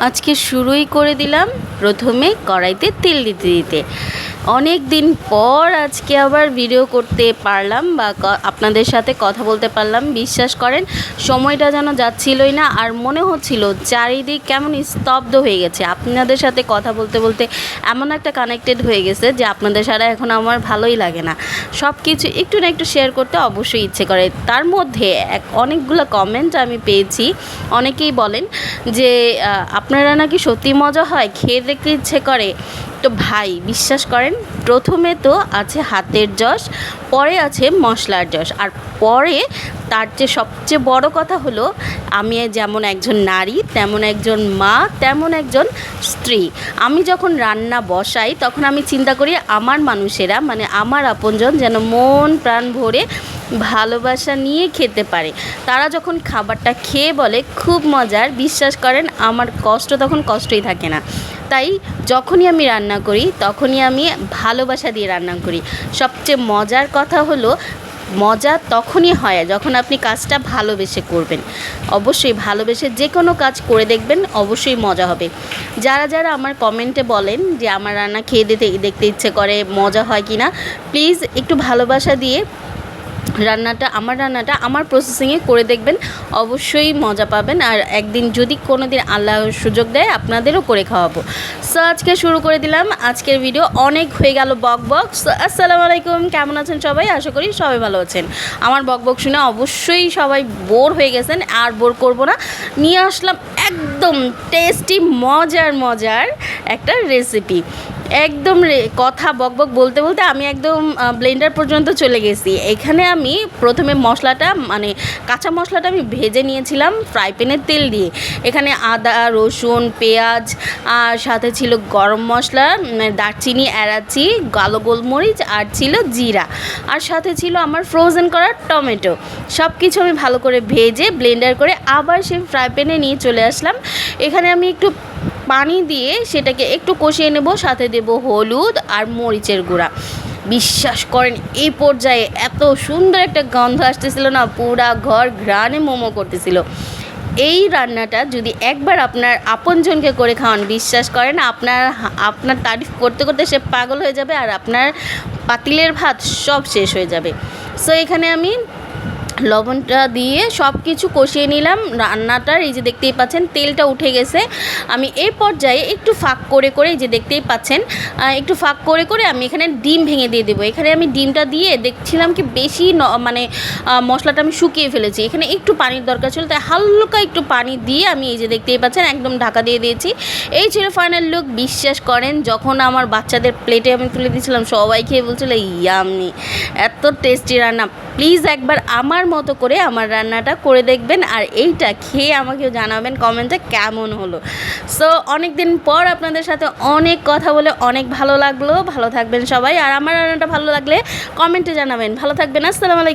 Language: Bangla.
আজকে শুরুই করে দিলাম প্রথমে কড়াইতে তেল দিতে দিতে। অনেক দিন পর আজকে আবার ভিডিও করতে পারলাম বা আপনাদের সাথে কথা বলতে পারলাম। বিশ্বাস করেন সময়টা যেন যাচ্ছিলই না, আর মনে হচ্ছিল চারিদিক কেমন স্তব্ধ হয়ে গেছে। আপনাদের সাথে কথা বলতে বলতে এমন একটা কানেক্টেড হয়ে গেছে যে আপনাদের সাথে এখন আমার ভালোই লাগে না। সব কিছু একটু না একটু শেয়ার করতে অবশ্যই ইচ্ছে করে। তার মধ্যে অনেকগুলো কমেন্ট আমি পেয়েছি। অনেকেই বলেন যে আপনারা নাকি সত্যি মজা হয়, খেয়ে দেখতে ইচ্ছে করে। তো ভাই বিশ্বাস করেন, প্রথমে তো আছে হাতের যশ, পরে আছে মশলার যশ, আর পরে তার যে সবচেয়ে বড় কথা হলো আমি যেমন একজন নারী, তেমন একজন মা, তেমন একজন স্ত্রী। আমি যখন রান্না বসাই তখন আমি চিন্তা করি আমার মানুষেরা, মানে আমার আপনজন যেন মন প্রাণ ভরে ভালোবাসা নিয়ে খেতে পারে। তারা যখন খাবারটা খেয়ে বলে খুব মজার, বিশ্বাস করেন আমার কষ্ট তখন কষ্টই থাকে না। তাই যখনই আমি রান্না করি তখনই আমি ভালোবাসা দিয়ে রান্না করি। সবচেয়ে মজার কথা হলো মজা তখনই হয় যখন আপনি কাজটা ভালোবেসে করবেন। অবশ্যই ভালোবেসে যে কোনো কাজ করে দেখবেন, অবশ্যই মজা হবে। যারা যারা আমার কমেন্টে বলেন যে আমার রান্না খেয়ে দেখতে ইচ্ছে করে, মজা হয় কি না, প্লিজ একটু ভালোবাসা দিয়ে আমার রান্নাটা আমার প্রসেসিংয়ে করে দেখবেন, অবশ্যই মজা পাবেন। আর একদিন যদি কোনো দিন আল্লাহ সুযোগ দেয় আপনাদেরও করে খাওয়াবো। সো আজকে শুরু করে দিলাম আজকের ভিডিও। অনেক হয়ে গেল বক বক। সো আসসালামু আলাইকুম, কেমন আছেন সবাই? আশা করি সবাই ভালো আছেন। আমার বক বক শুনে অবশ্যই সবাই বোর হয়ে গেছেন, আর বোর করব না। নিয়ে আসলাম একদম টেস্টি মজার একটা রেসিপি। একদম কথা বকবক বলতে বলতে আমি একদম ব্লেন্ডার পর্যন্ত চলে গেছি। এখানে আমি প্রথমে মশলাটা, মানে কাঁচা মশলাটা আমি ভেজে নিয়েছিলাম ফ্রাই প্যানে তেল দিয়ে। এখানে আদা, রসুন, পেঁয়াজ, আর সাথে ছিল গরম মশলা, দারচিনি, এলাচি, কালো গোলমরিচ, আর ছিল জিরা, আর সাথে ছিল আমার ফ্রোজেন করা টমেটো। সব কিছু আমি ভালো করে ভেজে ব্লেন্ডার করে আবার সেই ফ্রাই প্যানে নিয়ে চলে আসলাম। এখানে আমি একটু পানি দিয়ে সেটাকে একটু কষিয়ে নেব, সাথে দেব হলুদ আর মরিচের গুঁড়া। বিশ্বাস করেন এই পর্যায়ে এত সুন্দর একটা গন্ধ আসতেছিল না, পুরা ঘর ঘ্রাণে মোমো করতেছিল। এই রান্নাটা যদি একবার আপনার আপনজনকে করে খাওয়ান, বিশ্বাস করেন আপনার তারিফ করতে করতে সে পাগল হয়ে যাবে, আর আপনার পাতিলের ভাত সব শেষ হয়ে যাবে। সো এখানে আমি লবণটা দিয়ে সব কিছু কষিয়ে নিলাম। রান্নাটার এই যে দেখতেই পাচ্ছেন তেলটা উঠে গেছে। আমি এই পর্যায়ে একটু ফাঁক করে এই যে দেখতেই পাচ্ছেন একটু ফাঁক করে আমি এখানে ডিম ভেঙে দিয়ে দেবো। এখানে আমি ডিমটা দিয়ে দেখছিলাম কি বেশি মানে মশলাটা আমি শুকিয়ে ফেলেছি, এখানে একটু পানির দরকার ছিল, তাই হালকা একটু পানি দিয়ে আমি এই যে দেখতেই পাচ্ছেন একদম ঢাকা দিয়ে দিয়েছি। এই ছিল ফাইনাল লুক। বিশ্বাস করেন যখন আমার বাচ্চাদের প্লেটে আমি তুলে দিয়েছিলাম সবাই খেয়ে বলছিল ইয়াম্মি, এত টেস্টি রান্না। প্লিজ একবার আমার মতো করে আমার রান্নাটা করে দেখবেন, আর এইটা খেয়ে আমাকেও জানাবেন কমেন্টে কেমন হলো। সো অনেক দিন পর আপনাদের সাথে অনেক কথা বলে অনেক ভালো লাগলো। ভালো থাকবেন সবাই, আর আমার রান্নাটা ভালো লাগলে কমেন্টে জানাবেন। ভালো থাকবেন। আসসালামু আলাইকুম।